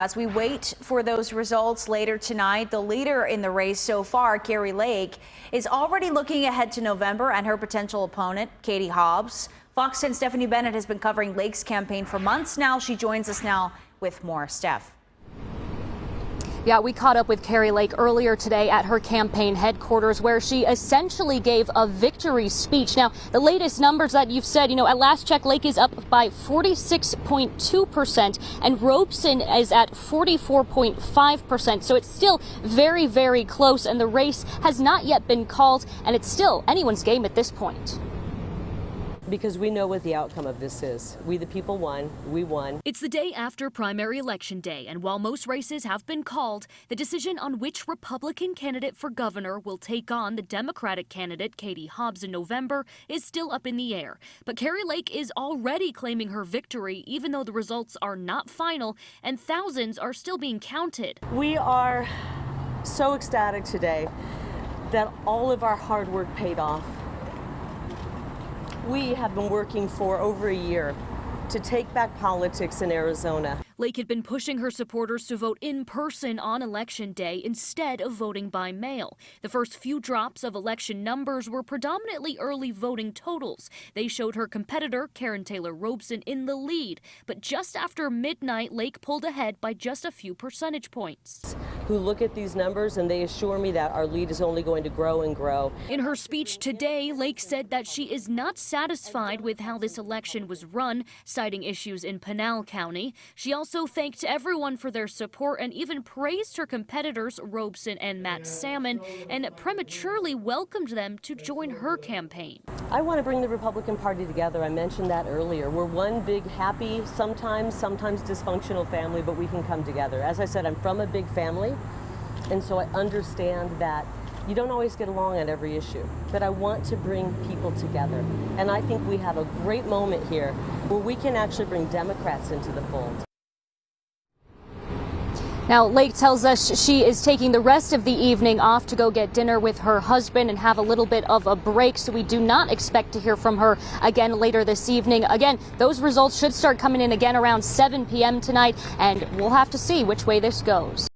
As we wait for those results later tonight, the leader in the race so far, Kari Lake, is already looking ahead to November and her potential opponent, Katie Hobbs. Fox 10's Stephanie Bennett has been covering Lake's campaign for months now. She joins us now with more. Steph. Yeah, we caught up with Kari Lake earlier today at her campaign headquarters, where she essentially gave a victory speech. Now, the latest numbers that you've said, at last check, Lake is up by 46.2% and Robeson is at 44.5%. So it's still very, very close, and the race has not yet been called, and it's still anyone's game at this point. Because we know what the outcome of this is. We the people won. We won. It's the day after primary election day, and while most races have been called, the decision on which Republican candidate for governor will take on the Democratic candidate Katie Hobbs in November is still up in the air. But Kari Lake is already claiming her victory, even though the results are not final and thousands are still being counted. We are so ecstatic today that all of our hard work paid off. We have been working for over a year to take back politics in Arizona. Lake had been pushing her supporters to vote in person on Election Day instead of voting by mail. The first few drops of election numbers were predominantly early voting totals. They showed her competitor, Karen Taylor Robeson, in the lead. But just after midnight, Lake pulled ahead by just a few percentage points. Who look at these numbers and they assure me that our lead is only going to grow and grow. In her speech today, Lake said that she is not satisfied with how this election was run, citing issues in Pinal County. She also thanked everyone for their support and even praised her competitors, Robeson and Matt Salmon, and prematurely welcomed them to join her campaign. I want to bring the Republican Party together. I mentioned that earlier. We're one big, happy, sometimes dysfunctional family, but we can come together. As I said, I'm from a big family, and so I understand that you don't always get along on every issue, but I want to bring people together. And I think we have a great moment here where we can actually bring Democrats into the fold. Now, Lake tells us she is taking the rest of the evening off to go get dinner with her husband and have a little bit of a break, so we do not expect to hear from her again later this evening. Again, those results should start coming in again around 7 p.m. tonight, and we'll have to see which way this goes.